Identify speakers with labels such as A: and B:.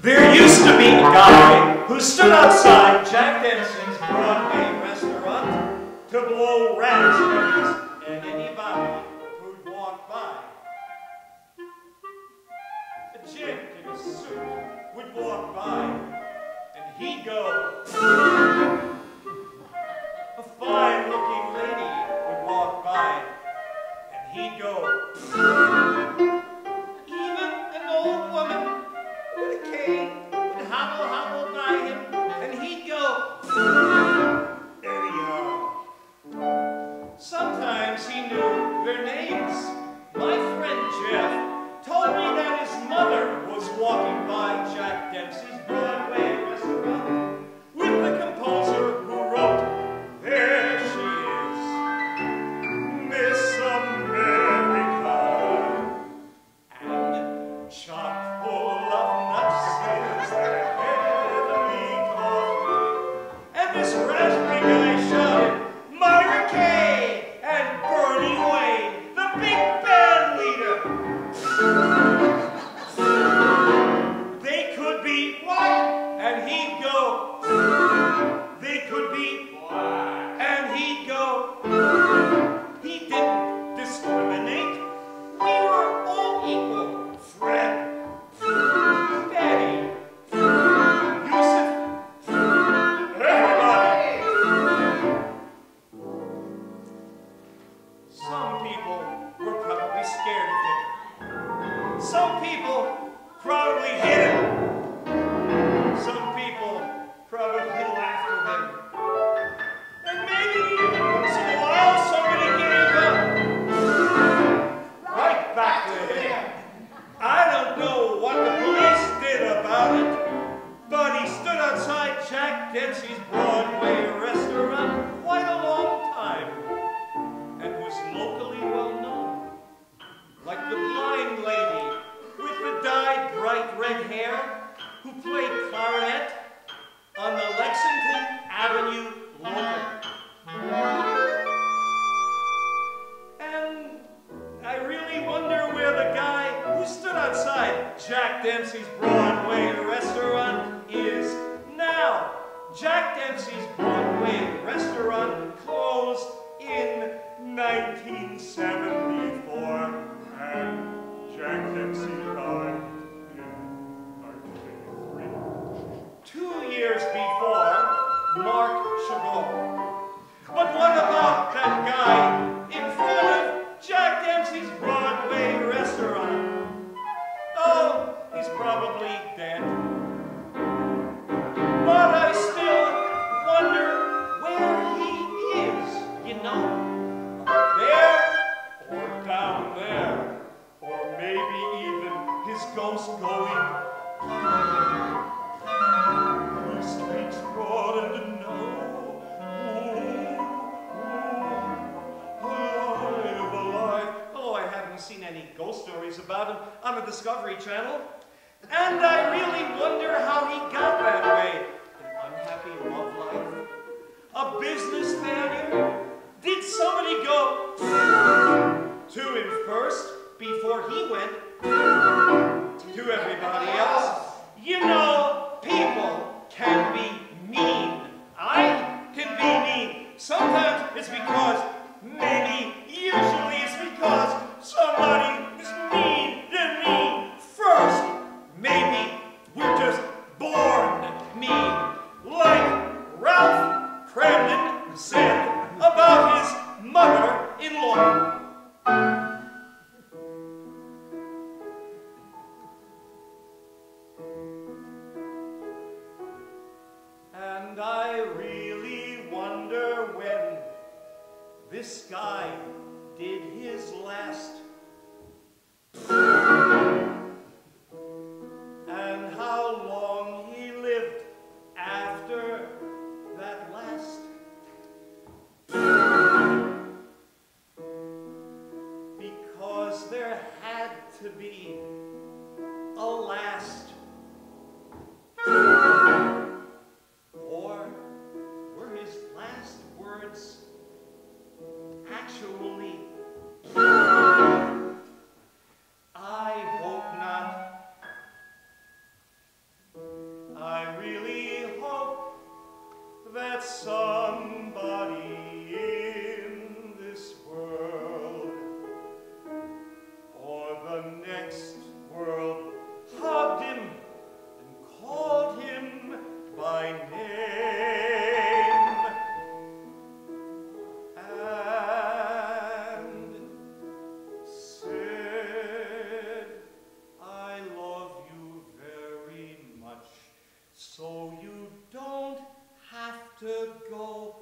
A: There used to be a guy who stood outside Jack Dempsey's Broadway restaurant to blow raspberries at anybody who'd walk by. A gent in a suit would walk by, and he'd go. A fine-looking lady would walk by, and he'd go. Even an old woman with a cane would hobble by him, and he'd go. There you are. Sometimes he knew their names. My friend Jeff told me that his mother was walking by Jack Dempsey's Broadway restaurant with the composer who wrote, "There she is, Miss America," and chock full of nuts is their heavenly coffee. And this raspberry guy shouted, "Myra Kay and Bernie Wayne, the big band leader." They could be white, and he'd go. They could be black, and he'd go. He didn't discriminate. We were all equal. Fred, Betty, Yusuf, everybody. Some people were probably scared of him. Some people probably hit him. Some people probably laughed at him. And maybe once in a while somebody gave up. Right back to him. I don't know what the police did about it, but he stood outside Jack Dempsey's Broadway restaurant quite a long time and was locally well known. Like the blind lady with the dyed bright red hair who played clarinet on the Lexington Avenue local. And I really wonder where the guy who stood outside Jack Dempsey's Broadway restaurant is now. Jack Dempsey's Broadway restaurant closed in 1974, and Jack Dempsey died in 1983. 2 years before Mark Chagall. But what about that guy in front of Jack Dempsey's Broadway restaurant? Oh, he's probably dead. But I still wonder where he is, you know? Up there, or down there, or maybe even his ghost going. The streets broad and narrow, alive. Oh, I haven't seen any ghost stories about him on the Discovery Channel. And I really wonder how he got that way. An unhappy love life? A business failure? Did somebody go to him first before he went to everybody else? You know, people can be mean. I can be mean. Sometimes it's because, maybe, usually it's because somebody is mean to me first. Maybe we're just born mean. Like Ralph Cramden said about his mother-in-law. And I really wonder when this guy did his last. And how long he lived after that last. Because there had to be a last. Or were his last words actually, I hope not. somebody in this world or the next world hugged him and called him by name and said, I love you very much, so you don't have to go.